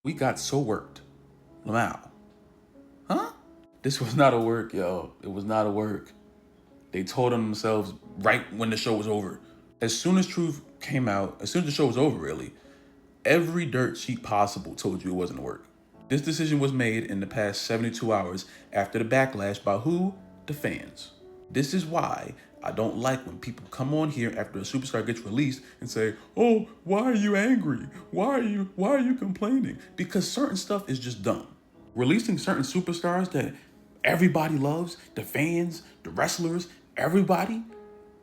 We got so worked. Lamau. Huh? This was not a work, yo. It was not a work. They told on themselves right when the show was over. As soon as Truth came out, as soon as the show was over, really, every dirt sheet possible told you it wasn't a work. This decision was made in the past 72 hours after the backlash by who? The fans. This is why I don't like when people come on here after a superstar gets released and say, "Oh, why are you angry? Why are you complaining?" Because certain stuff is just dumb. Releasing certain superstars that everybody loves, the fans, the wrestlers, everybody,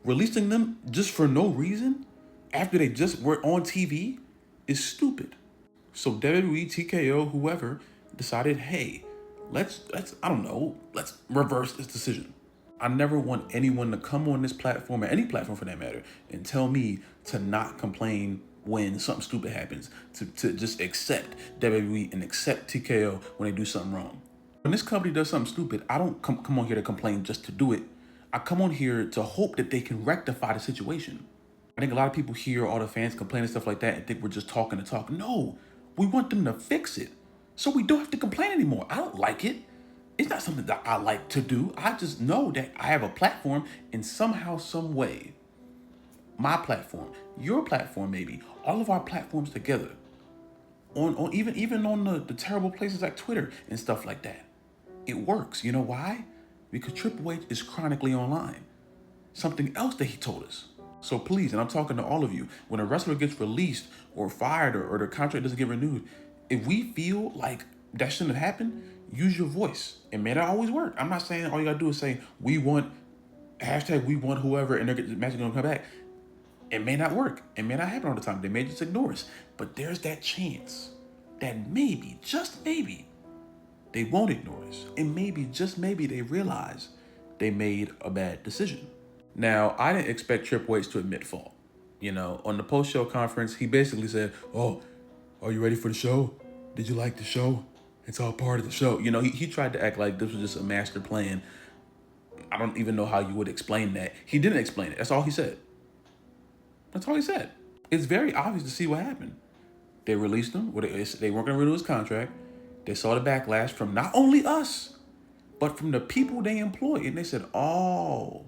releasing them just for no reason after they just were on TV is stupid. So WWE, TKO, whoever decided, hey, let's I don't know, let's reverse this decision. I never want anyone to come on this platform, or any platform for that matter, and tell me to not complain when something stupid happens, to just accept WWE and accept TKO when they do something wrong. When this company does something stupid, I don't come on here to complain just to do it. I come on here to hope that they can rectify the situation. I think a lot of people hear all the fans complain and stuff like that and think we're just talking to talk. No, we want them to fix it so we don't have to complain anymore. I don't like it. It's not something that I like to do. I just know that I have a platform, and somehow, some way, my platform, your platform, maybe all of our platforms together, on even on the terrible places like Twitter and stuff like that, it works. You know why? Because Triple H is chronically online. Something else that he told us. So please, and I'm talking to all of you, when a wrestler gets released or fired, or their contract doesn't get renewed, if we feel like that shouldn't have happened, use your voice. It may not always work. I'm not saying all you gotta do is say, we want, hashtag we want whoever, and the match is gonna come back. It may not work. It may not happen all the time. They may just ignore us. But there's that chance that maybe, just maybe, they won't ignore us. And maybe, just maybe, they realize they made a bad decision. Now, I didn't expect Triple H to admit fault. You know, on the post-show conference, he basically said, "Oh, are you ready for the show? Did you like the show? It's all part of the show." You know, he tried to act like this was just a master plan. I don't even know how you would explain that. He didn't explain it. That's all he said. That's all he said. It's very obvious to see what happened. They released him. They weren't going to renew his contract. They saw the backlash from not only us, but from the people they employ. And they said, "Oh."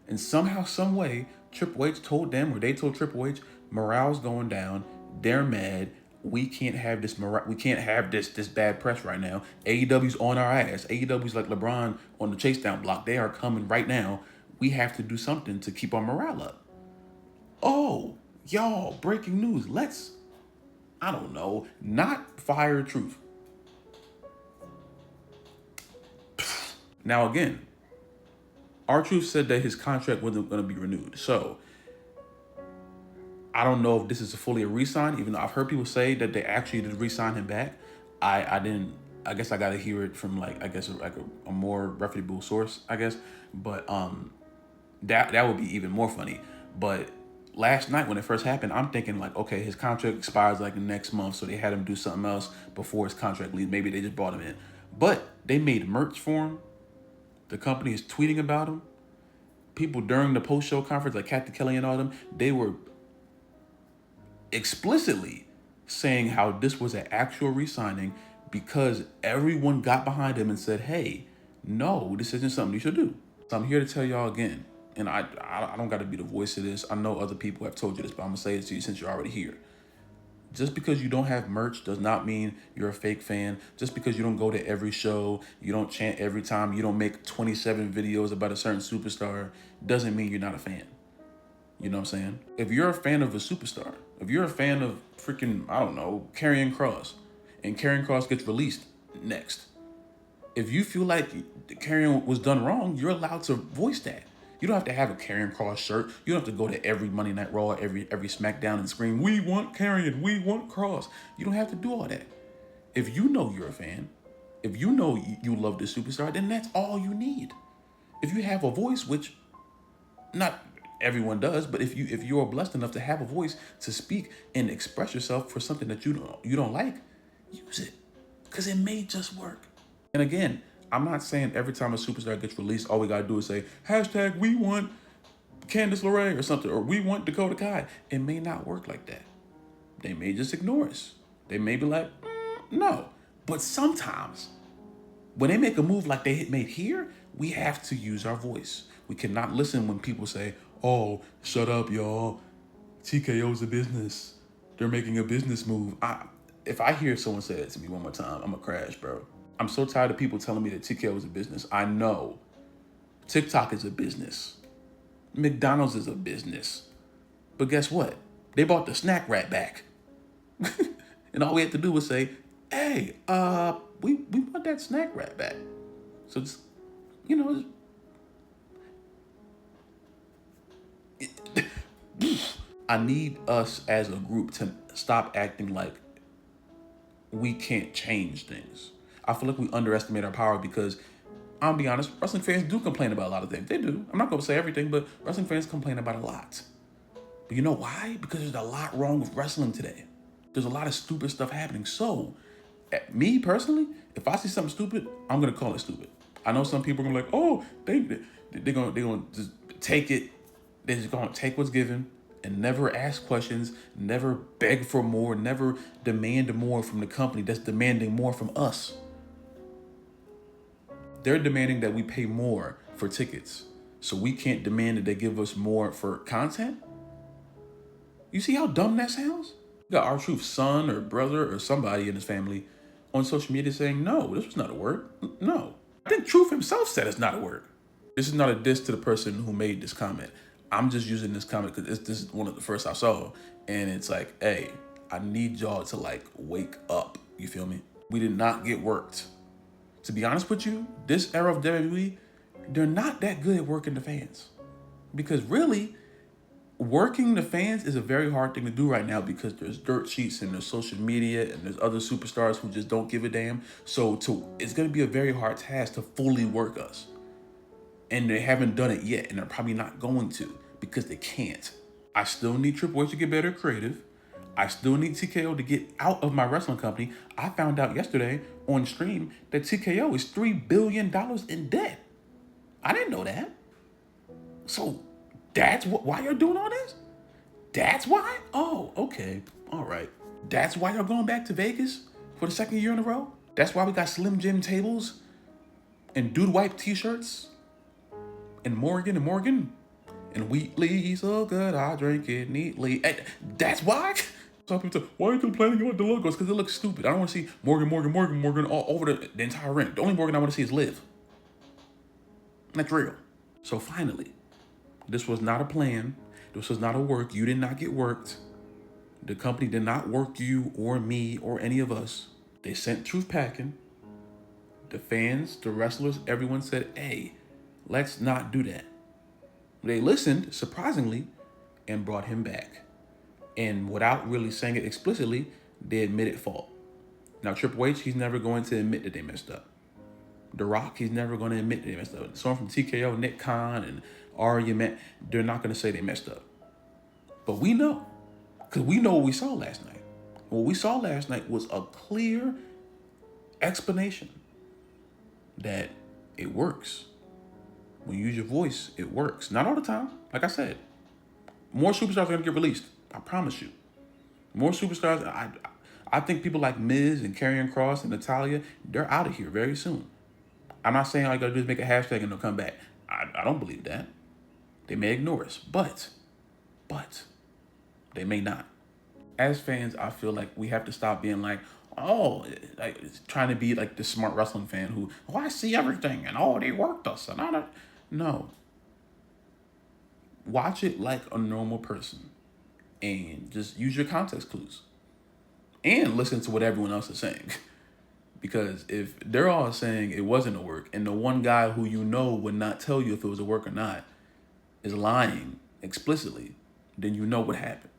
And somehow, some way, Triple H told them, or they told Triple H, morale's going down. They're mad. We can't have this We can't have this bad press right now. AEW's on our ass. AEW's like LeBron on the chase down block. They are coming right now. We have to do something to keep our morale up. Oh, y'all, breaking news. Let's, I don't know, not fire Truth. Now again, R-Truth said that his contract wasn't going to be renewed. So I don't know if this is fully a re-sign, even though I've heard people say that they actually did re-sign him back. I didn't. I guess I got to hear it from a more reputable source, I guess. But that would be even more funny. But last night when it first happened, I'm thinking like, okay, his contract expires like next month, so they had him do something else before his contract leaves. Maybe they just brought him in, but they made merch for him. The company is tweeting about him. People during the post-show conference, like Kathy Kelly and all them, they were explicitly saying how this was an actual re-signing because everyone got behind him and said, "Hey, no, this isn't something you should do." So I'm here to tell y'all again, and I don't got to be the voice of this. I know other people have told you this, but I'm gonna say it to you since you're already here. Just because you don't have merch does not mean you're a fake fan. Just because you don't go to every show, you don't chant every time, you don't make 27 videos about a certain superstar, doesn't mean you're not a fan. You know what I'm saying? If you're a fan of a superstar, if you're a fan of freaking, I don't know, Karrion Kross, and Karrion Kross gets released next, if you feel like Karrion was done wrong, you're allowed to voice that. You don't have to have a Karrion Kross shirt. You don't have to go to every Monday Night Raw, every SmackDown and scream, "We want Karrion, we want Kross." You don't have to do all that. If you know you're a fan, if you know you love this superstar, then that's all you need. If you have a voice, which not everyone does, but if you are blessed enough to have a voice to speak and express yourself for something that you don't like, use it, because it may just work. And again, I'm not saying every time a superstar gets released, all we gotta do is say hashtag we want Candice LeRae or something, or we want Dakota Kai. It may not work like that. They may just ignore us. They may be like, No. But sometimes, when they make a move like they made here, we have to use our voice. We cannot listen when people say, oh, shut up, y'all. TKO's a business. They're making a business move. If I hear someone say that to me one more time, I'm gonna crash, bro. I'm so tired of people telling me that TKO is a business. I know TikTok is a business. McDonald's is a business. But guess what? They bought the snack rat back. And all we had to do was say, hey, we want that snack rat back. So just, you know, I need us as a group to stop acting like we can't change things. I feel like we underestimate our power because, I'll be honest, wrestling fans do complain about a lot of things. They do. I'm not going to say everything, but wrestling fans complain about a lot. But you know why? Because there's a lot wrong with wrestling today. There's a lot of stupid stuff happening. So, me personally, if I see something stupid, I'm gonna call it stupid. I know some people are gonna be like, oh, they're gonna just take it. They're just gonna take what's given and never ask questions, never beg for more, never demand more from the company that's demanding more from us. They're demanding that we pay more for tickets, so we can't demand that they give us more for content. You see how dumb that sounds? You got R-Truth's son or brother or somebody in his family on social media saying, no, this was not a work. No. I think Truth himself said it's not a work. This is not a diss to the person who made this comment. I'm just using this comment because this is one of the first I saw. And it's like, hey, I need y'all to like wake up. You feel me? We did not get worked. To be honest with you, this era of WWE, they're not that good at working the fans. Because really, working the fans is a very hard thing to do right now because there's dirt sheets and there's social media and there's other superstars who just don't give a damn. So it's going to be a very hard task to fully work us. And they haven't done it yet, and they're probably not going to because they can't. I still need Triple H to get better creative. I still need TKO to get out of my wrestling company. I found out yesterday on stream that TKO is $3 billion in debt. I didn't know that. So that's why you're doing all this? That's why? Oh, okay. All right. That's why you're going back to Vegas for the second year in a row? That's why we got Slim Jim tables and Dude Wipe t-shirts and Morgan and Wheatley so good I drink it neatly. And that's why? Some people say, why are you complaining about the logos? Because it looks stupid. I don't want to see Morgan all over the entire ring. The only Morgan I want to see is Liv. That's real. So finally, this was not a plan. This was not a work. You did not get worked. The company did not work you or me or any of us. They sent Truth packing. The fans, the wrestlers, everyone said, hey, let's not do that. They listened, surprisingly, and brought him back. And without really saying it explicitly, they admitted fault. Now, Triple H, he's never going to admit that they messed up. The Rock, he's never going to admit that they messed up. Someone from TKO, Nick Khan, and Arya, they're not going to say they messed up. But we know, because we know what we saw last night. What we saw last night was a clear explanation that it works. When you use your voice, it works. Not all the time. Like I said, more superstars are going to get released. I promise you. More superstars. I think people like Miz and Karrion Kross and Natalya, they're out of here very soon. I'm not saying all you got to do is make a hashtag and they'll come back. I don't believe that. They may ignore us, but they may not. As fans, I feel like we have to stop being like, oh, like trying to be like the smart wrestling fan who, oh, I see everything and oh, they worked us and I don't. No. Watch it like a normal person and just use your context clues and listen to what everyone else is saying. Because if they're all saying it wasn't a work and the one guy who you know would not tell you if it was a work or not is lying explicitly, then you know what happened.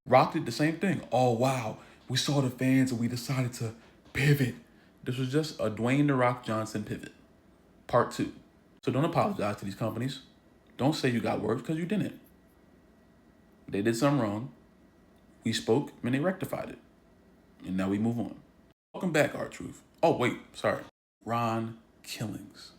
Rock did the same thing. Oh, wow. We saw the fans and we decided to pivot. This was just a Dwayne The Rock Johnson pivot. Part 2. So don't apologize to these companies. Don't say you got worked because you didn't. They did something wrong. We spoke and they rectified it. And now we move on. Welcome back, R-Truth. Oh, wait, sorry. Ron Killings.